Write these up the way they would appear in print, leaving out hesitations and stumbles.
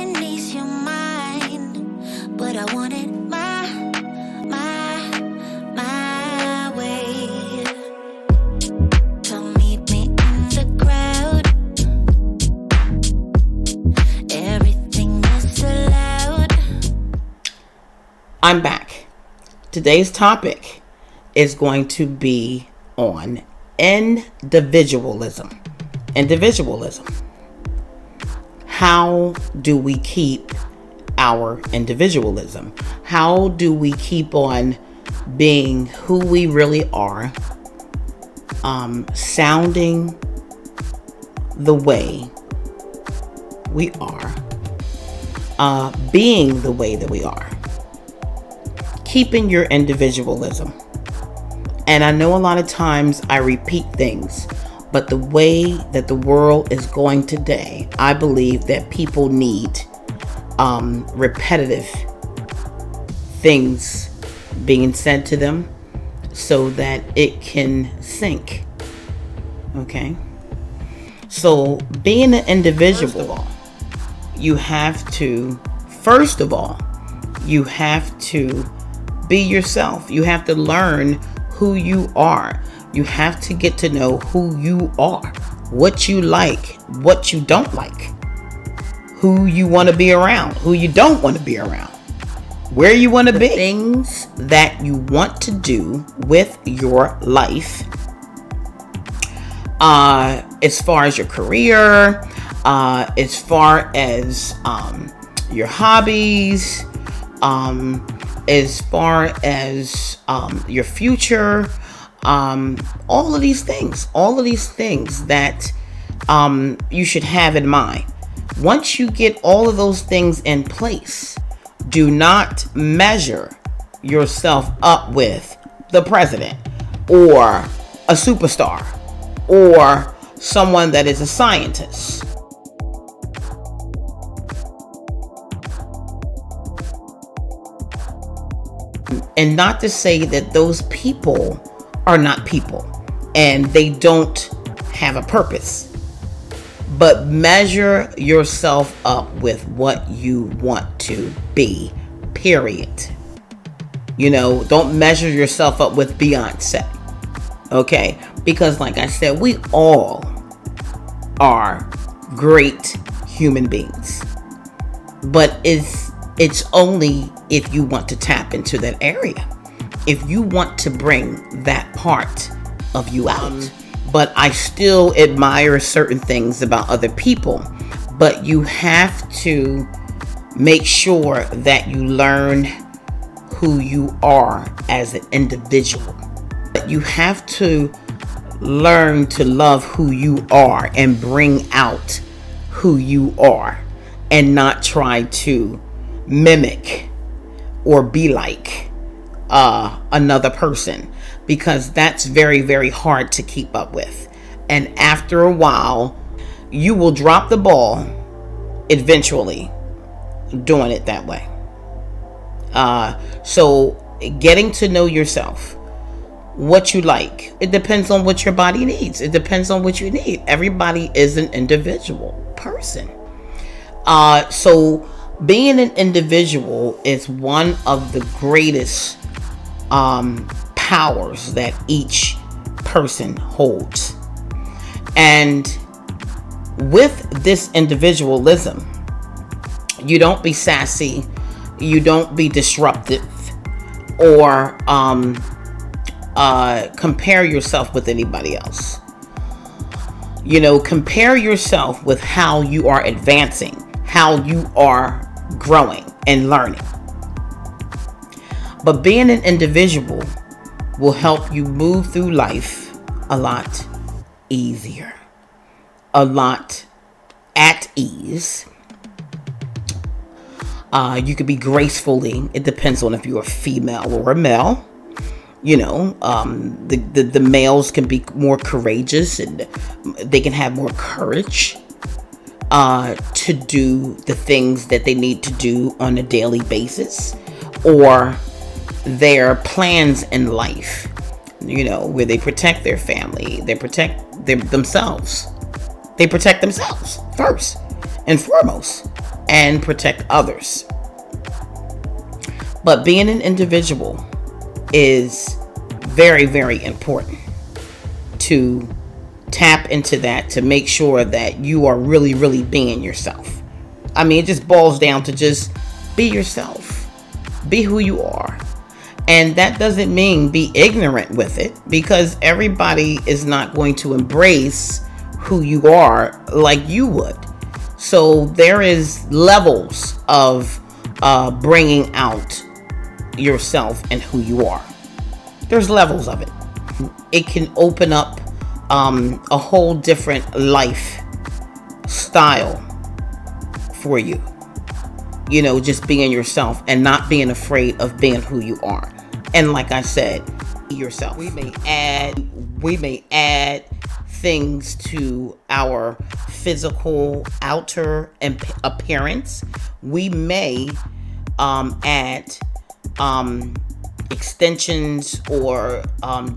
can ease your mind, but I want it my way. So meet me in the crowd. Everything is allowed. I'm back. Today's topic is going to be on individualism. Individualism. How do we keep our individualism? How do we keep on being who we really are, sounding the way we are, being the way that we are, keeping your individualism? And I know a lot of times I repeat things, but the way that the world is going today, I believe that people need repetitive things being said to them so that it can sink. Okay? So being an individual, you have to be yourself. You have to learn who you are. You have to get to know who you are, what you like, what you don't like, who you want to be around, who you don't want to be around, where you want to be, things that you want to do with your life, as far as your career, as far as your hobbies, as far as your future, all of these things that you should have in mind. Once you get all of those things in place, do not measure yourself up with the president or a superstar or someone that is a scientist. And not to say that those people are not people and they don't have a purpose, but measure yourself up with what you want to be, period. Don't measure yourself up with Beyonce, okay? Because like I said, we all are great human beings, but it's only if you want to tap into that area, if you want to bring that part of you out. But I still admire certain things about other people, but you have to make sure that you learn who you are as an individual. But you have to learn to love who you are and bring out who you are, and not try to mimic or be like another person, because that's very, very hard to keep up with. And after a while, you will drop the ball eventually doing it that way. So getting to know yourself, what you like, it depends on what your body needs. It depends on what you need. Everybody is an individual person. So being an individual is one of the greatest powers that each person holds. And with this individualism, you don't be sassy, you don't be disruptive, or compare yourself with anybody else. Compare yourself with how you are advancing, how you are growing and learning. But being an individual will help you move through life a lot easier, a lot at ease. You could be gracefully, it depends on if you're a female or a male. The males can be more courageous and they can have more courage to do the things that they need to do on a daily basis, or their plans in life, where they protect their family, they protect themselves. They protect themselves first and foremost. and protect others. But being an individual is very, very important to tap into that, to make sure that you are really, really being yourself. I mean, it just boils down to just be yourself. Be who you are. And that doesn't mean be ignorant with it, because everybody is not going to embrace who you are like you would. So there is levels of bringing out yourself and who you are. There's levels of it. It can open up a whole different life style for you. You know, just being yourself and not being afraid of being who you are. And like I said, yourself. We may add things to our physical outer appearance. We may add extensions or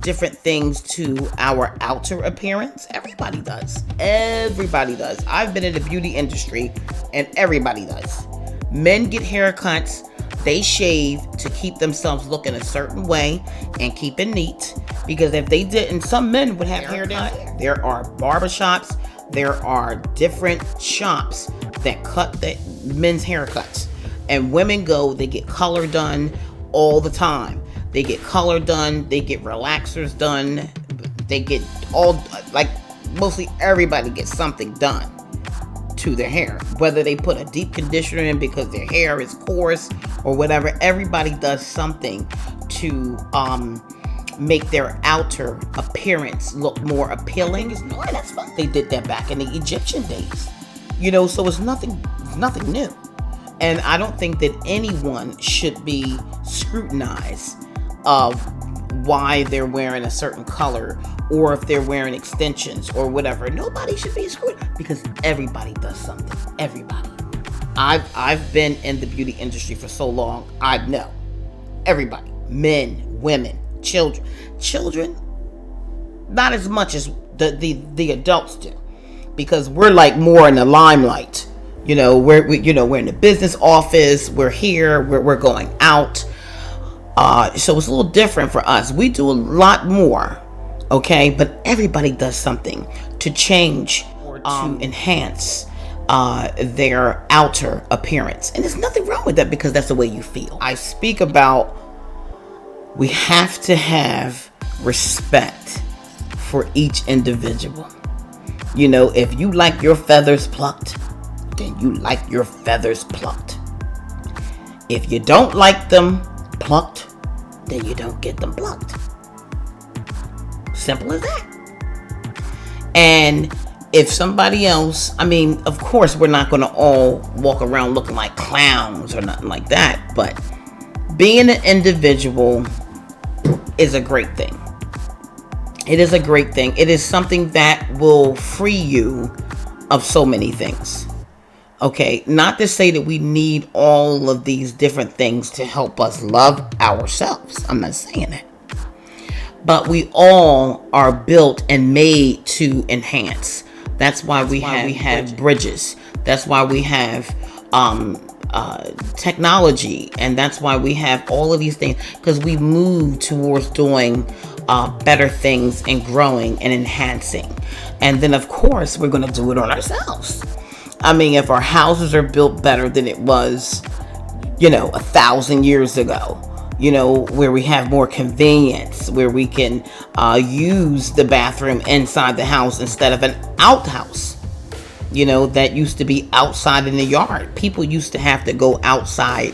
different things to our outer appearance. Everybody does. I've been in the beauty industry and everybody does. Men get haircuts, they shave to keep themselves looking a certain way and keep it neat, because if they didn't, some men would have hair down there. There are barbershops, there are different shops that cut the men's haircuts, and women go, they get color done all the time. They get color done, they get relaxers done, they get all, like mostly everybody gets something done to their hair, whether they put a deep conditioner in because their hair is coarse or whatever. Everybody does something to make their outer appearance look more appealing. That's fun. They did that back in the Egyptian days, you know, so it's nothing new. And I don't think that anyone should be scrutinized of why they're wearing a certain color or if they're wearing extensions or whatever. Nobody should be scrutinized, because everybody does something. Everybody. I've been in the beauty industry for so long. I know everybody, men, women, children, not as much as the adults do, because we're like more in the limelight. You know, we're in the business office, we're here, we're going out. So it's a little different for us. We do a lot more, okay? But everybody does something to change or to enhance their outer appearance. And there's nothing wrong with that, because that's the way you feel. I speak about, we have to have respect for each individual. You know, if you like your feathers plucked, then you like your feathers plucked. If you don't like them plucked, then you don't get them plucked. Simple as that. And if somebody else, I mean, of course, we're not going to all walk around looking like clowns or nothing like that, but being an individual is a great thing. It is a great thing. It is something that will free you of so many things. Okay, not to say that we need all of these different things to help us love ourselves. I'm not saying that. But we all are built and made to enhance. That's why we have bridges. That's why we have technology. And that's why we have all of these things. Because we move towards doing better things and growing and enhancing. And then, of course, we're going to do it on ourselves. I mean, if our houses are built better than it was, 1,000 years ago, where we have more convenience, where we can use the bathroom inside the house instead of an outhouse, that used to be outside in the yard. People used to have to go outside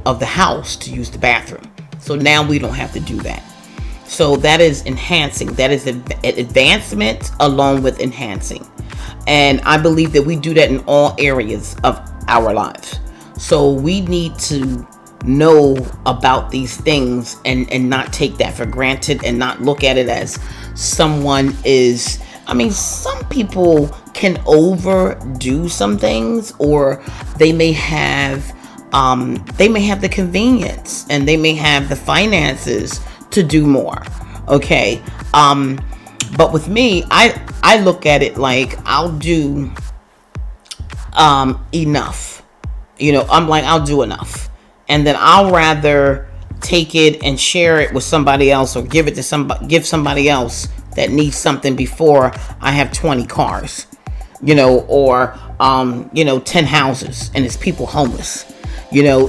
of the house to use the bathroom. So now we don't have to do that. So that is enhancing. That is an advancement along with enhancing. And I believe that we do that in all areas of our lives. So we need to know about these things and not take that for granted and not look at it as someone is. I mean, some people can overdo some things, or they may have the convenience and they may have the finances to do more. Okay. But with me, I look at it like I'll do enough I'm like, I'll do enough. And then I'll rather take it and share it with somebody else, or give somebody else that needs something before I have 20 cars, or 10 houses and it's people homeless.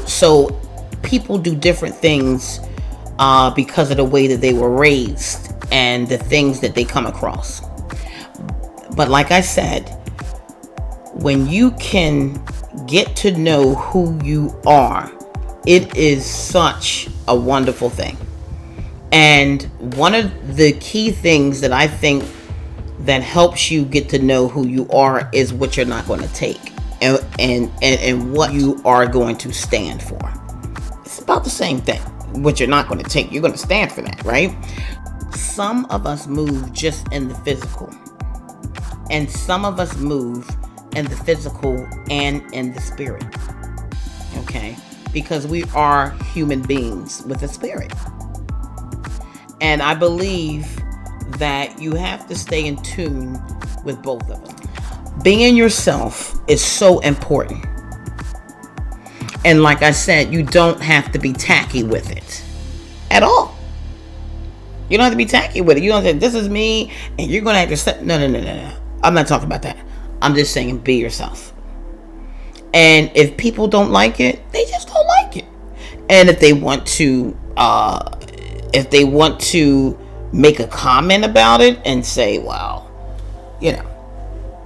So people do different things because of the way that they were raised and the things that they come across. But like I said, when you can get to know who you are, it is such a wonderful thing. And one of the key things that I think that helps you get to know who you are is what you're not going to take, and what you are going to stand for. It's about the same thing. What you're not going to take, you're going to stand for that, right? Some of us move just in the physical, and some of us move in the physical and in the spirit. Okay? Because we are human beings with a spirit. And I believe that you have to stay in tune with both of them. Being yourself is so important. And like I said, you don't have to be tacky with it at all. You don't have to be tacky with it. You don't say, this is me, and you're going to have to say, no. I'm not talking about that. I'm just saying, be yourself. And if people don't like it, they just don't like it. And if they want to make a comment about it and say, well,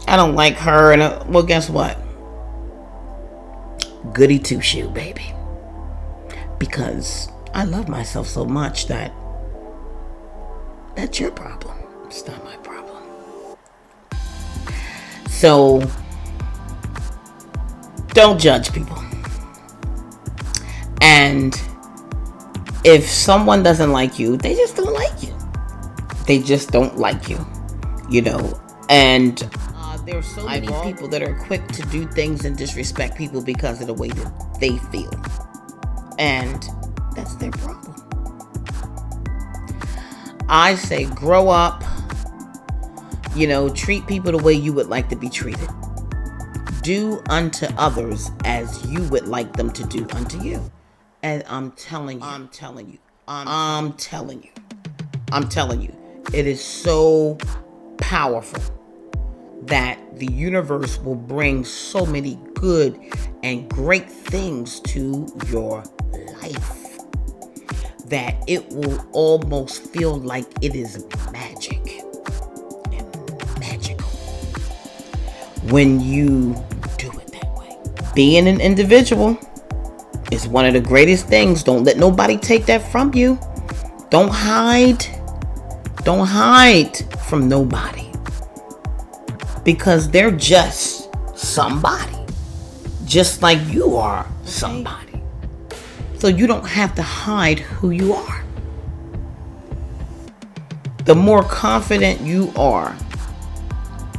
I don't like her, and well, guess what? Goody two shoe, baby. Because I love myself so much that that's your problem. It's not my problem. So don't judge people. And if someone doesn't like you, they just don't like you. They just don't like you, And there's so many people that are quick to do things and disrespect people because of the way that they feel. And that's their problem. I say grow up, treat people the way you would like to be treated. Do unto others as you would like them to do unto you. And I'm telling you, it is so powerful that the universe will bring so many good and great things to your life that it will almost feel like it is magic and magical when you do it that way. Being an individual is one of the greatest things. Don't let nobody take that from you. Don't hide from nobody, because they're just somebody, just like you are somebody. So you don't have to hide who you are. The more confident you are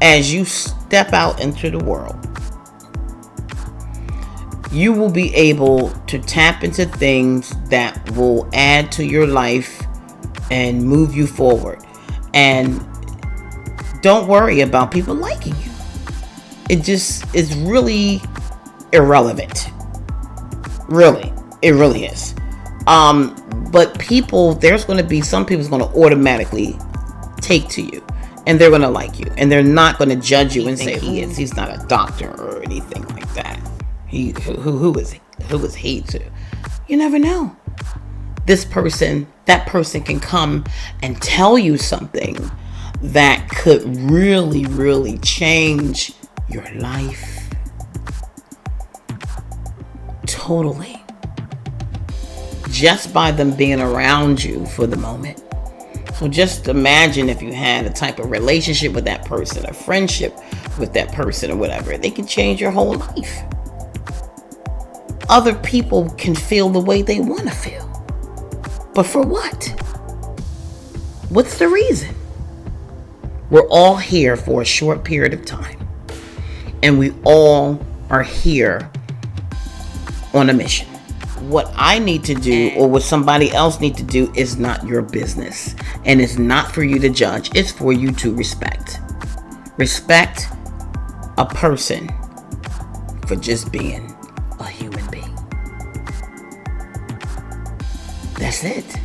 as you step out into the world, you will be able to tap into things that will add to your life and move you forward. And don't worry about people liking you. It just is really irrelevant. Really. It really is. But there's going to be some people's going to automatically take to you. And they're going to like you. And they're not going to judge you and say, he's not a doctor or anything like that. Who is he to? You never know. That person can come and tell you something that could really, really change your life. Totally. Just by them being around you for the moment. So just imagine if you had a type of relationship with that person, a friendship with that person or whatever. They can change your whole life. Other people can feel the way they want to feel. But for what? What's the reason? We're all here for a short period of time. And we all are here on a mission. What I need to do or what somebody else needs to do is not your business. And it's not for you to judge. It's for you to respect. Respect a person for just being a human. That's it.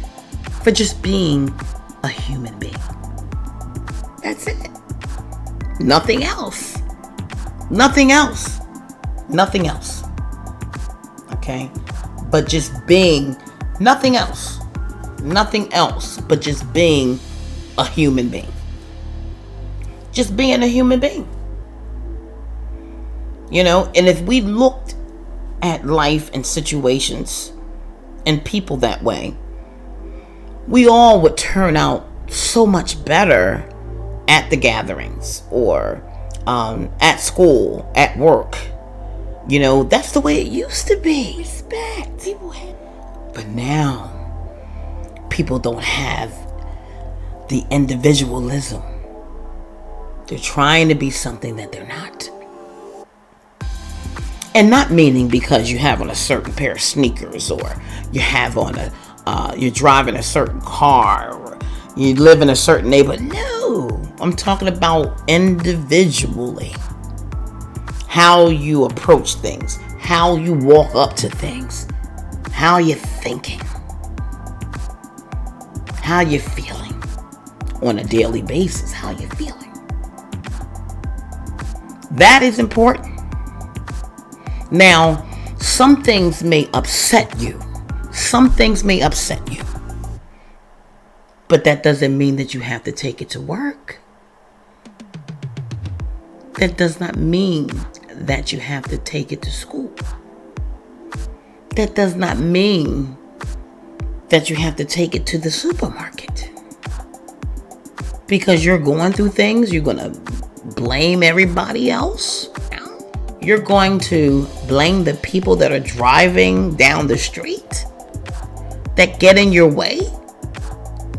For just being a human being. That's it. Nothing else. Nothing else. Nothing else. Okay? But just being nothing else. Nothing else but just being a human being. Just being a human being. You know, and if we looked at life and situations and people that way, we all would turn out so much better at the gatherings or at school, at work. You know, that's the way it used to be. Respect. People had. But now, people don't have the individualism. They're trying to be something that they're not. And not meaning because you have on a certain pair of sneakers, or you have on you're driving a certain car, or you live in a certain neighborhood. No, I'm talking about individually. How you approach things, how you walk up to things, how you're thinking, how you're feeling on a daily basis, how you're feeling. That is important. Now, some things may upset you. Some things may upset you. But that doesn't mean that you have to take it to work. That does not mean that you have to take it to school. That does not mean that you have to take it to the supermarket. Because you're going through things, you're going to blame everybody else. You're going to blame the people that are driving down the street that get in your way,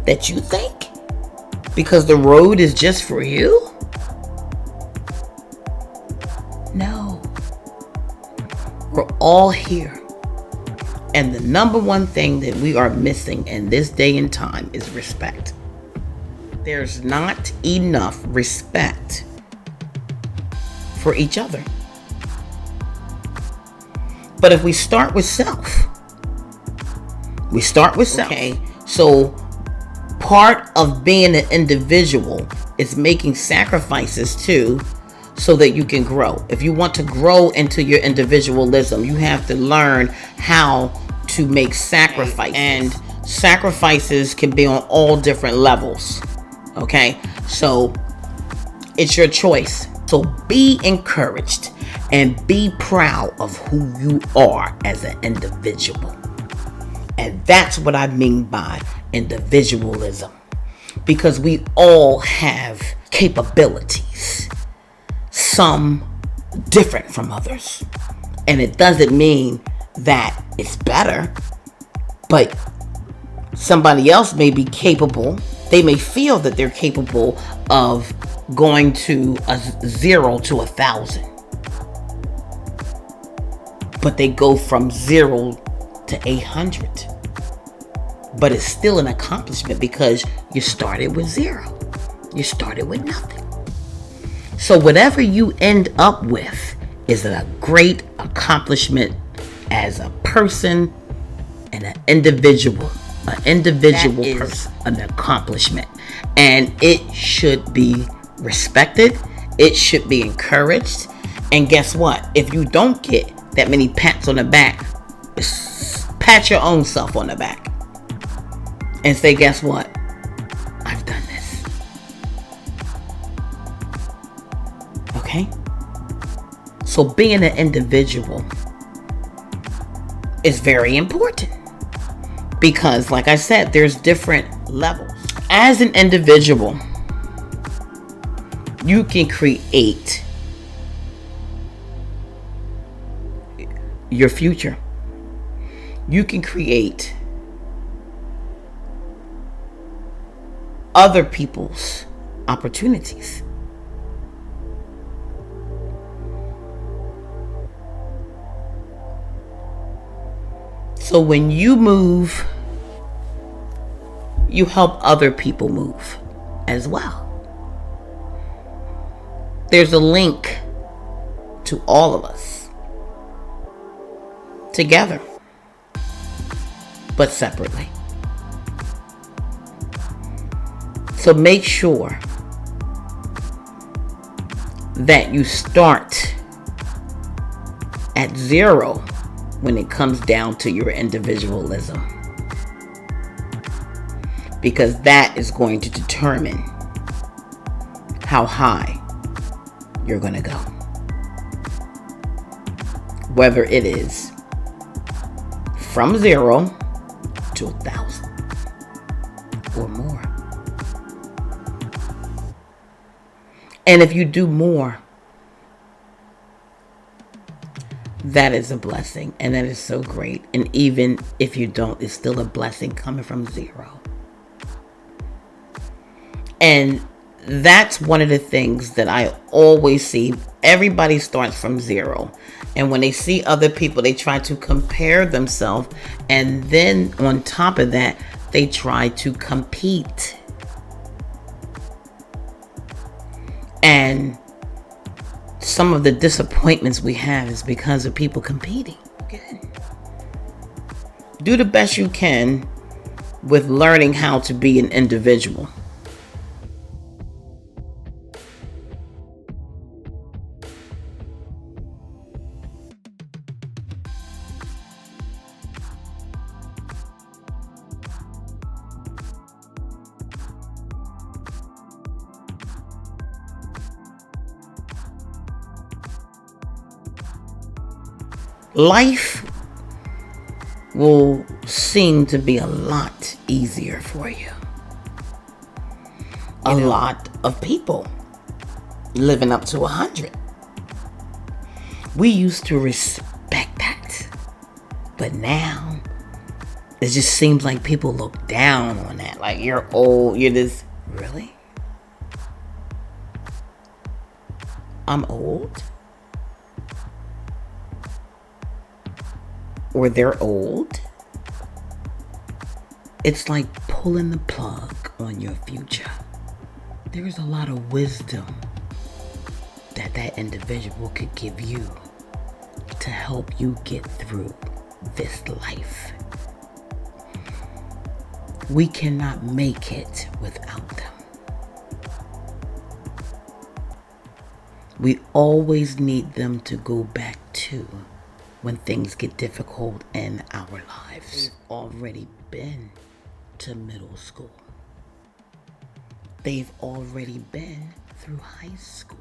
that you think, because the road is just for you. No. We're all here. And the number one thing that we are missing in this day and time is respect. There's not enough respect for each other. But if we start with self, Okay, so part of being an individual is making sacrifices too, so that you can grow. If you want to grow into your individualism, you have to learn how to make sacrifices. And sacrifices can be on all different levels. Okay, so it's your choice. So be encouraged and be proud of who you are as an individual. And that's what I mean by individualism. Because we all have capabilities. Some different from others. And it doesn't mean that it's better. But somebody else may be capable. They may feel that they're capable of going to a 0 to 1,000. But they go from 0 to 800. But it's still an accomplishment because you started with 0. You started with nothing. So whatever you end up with is a great accomplishment as a person and an individual. An individual person, an accomplishment. And it should be respected. It should be encouraged. And guess what? If you don't get that many pats on the back, pat your own self on the back and say, guess what? I've done this. Okay? So being an individual is very important. Because, like I said, there's different levels. As an individual, you can create your future. You can create other people's opportunities. So when you move, you help other people move as well. There's a link to all of us together, but separately. So make sure that you start at 0 when it comes down to your individualism, because that is going to determine how high you're going to go, whether it is from 0 to 1,000 or more. And if you do more, that is a blessing, and that is so great. And even if you don't, it's still a blessing coming from 0. And that's one of the things that I always see. Everybody starts from 0. And when they see other people, they try to compare themselves. And then on top of that, they try to compete. And some of the disappointments we have is because of people competing. Okay. Do the best you can with learning how to be an individual. Life will seem to be a lot easier for you. A lot of people living up to 100. We used to respect that. But now, it just seems like people look down on that. Like, you're old, you're this. Really? I'm old? Or they're old? It's like pulling the plug on your future. There's a lot of wisdom that individual could give you to help you get through this life. We cannot make it without them. We always need them to go back to when things get difficult in our lives. They've already been to middle school. They've already been through high school.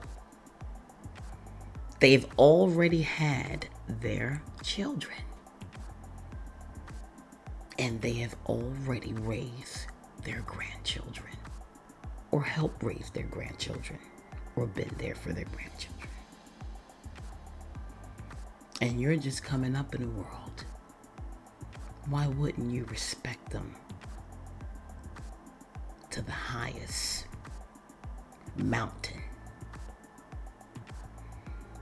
They've already had their children. And they have already raised their grandchildren, or helped raise their grandchildren, or been there for their grandchildren. And you're just coming up in the world. Why wouldn't you respect them to the highest mountain?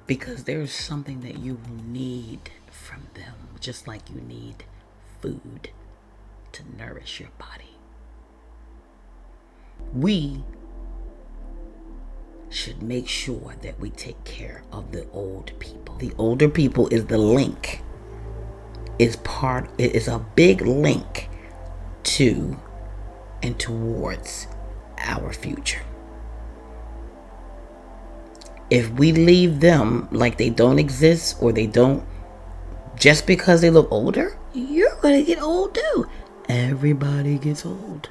Because there's something that you will need from them, just like you need food to nourish your body. We should make sure that we take care of the old people. The older people is the link. It is a big link to and towards our future. If we leave them like they don't exist, or they don't, just because they look older, you're going to get old too. Everybody gets old.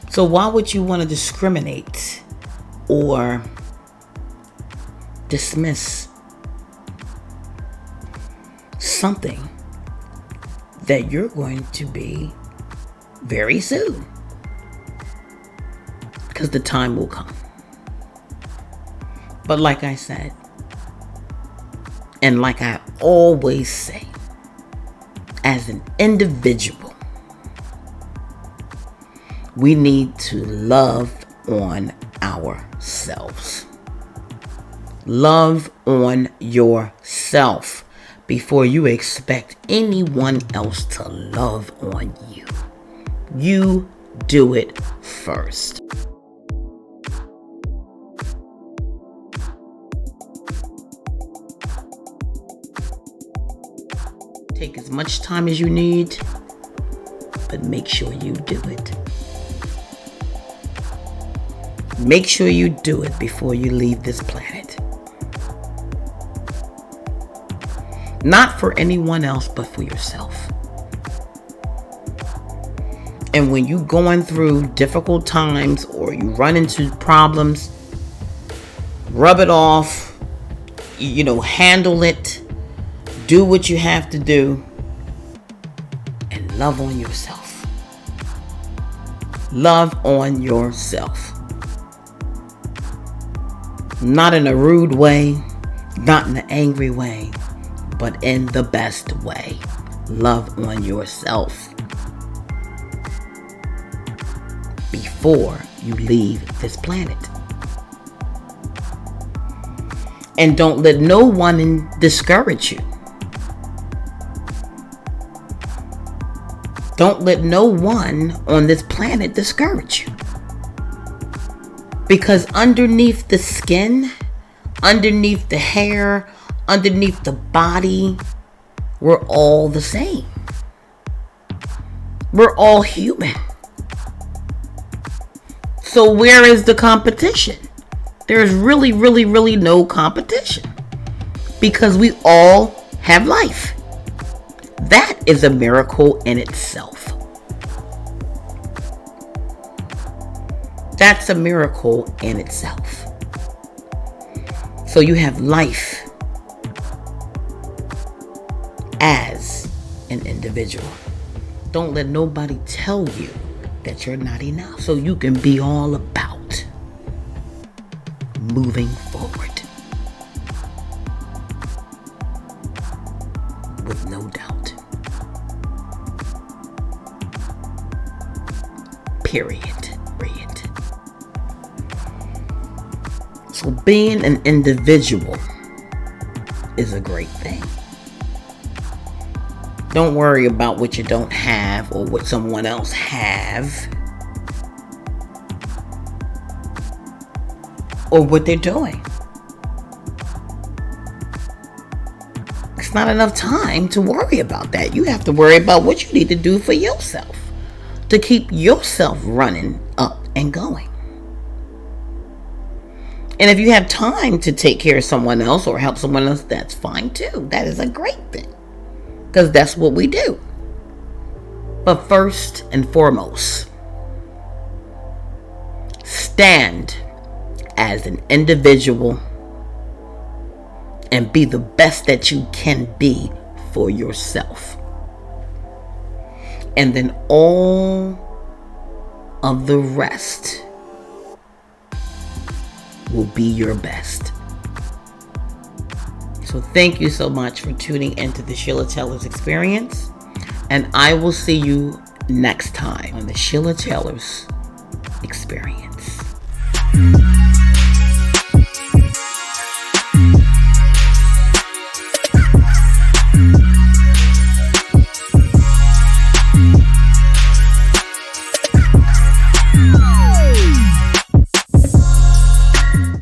So why would you want to discriminate or dismiss something that you're going to be very soon? Because the time will come. But like I said, and like I always say, as an individual, we need to love on ourselves. Love on yourself before you expect anyone else to love on you. You do it first. Take as much time as you need, but make sure you do it. Make sure you do it before you leave this planet. Not for anyone else, but for yourself. And when you're going through difficult times or you run into problems, rub it off, handle it, do what you have to do, and love on yourself. Love on yourself. Not in a rude way, not in an angry way, but in the best way. Love on yourself before you leave this planet. And don't let no one discourage you. Don't let no one on this planet discourage you. Because underneath the skin, underneath the hair, underneath the body, we're all the same. We're all human. So where is the competition? There's really, really, really no competition. Because we all have life. That is a miracle in itself. That's a miracle in itself. So you have life as an individual. Don't let nobody tell you that you're not enough. So you can be all about moving forward with no doubt. Period. So being an individual is a great thing. Don't worry about what you don't have or what someone else have or what they're doing. It's not enough time to worry about that. You have to worry about what you need to do for yourself to keep yourself running up and going. And if you have time to take care of someone else or help someone else, that's fine too. That is a great thing. Because that's what we do. But first and foremost, stand as an individual and be the best that you can be for yourself. And then all of the rest will be your best. So thank you so much for tuning into the Sheila Taylor's Experience. And I will see you next time on the Sheila Taylor's Experience.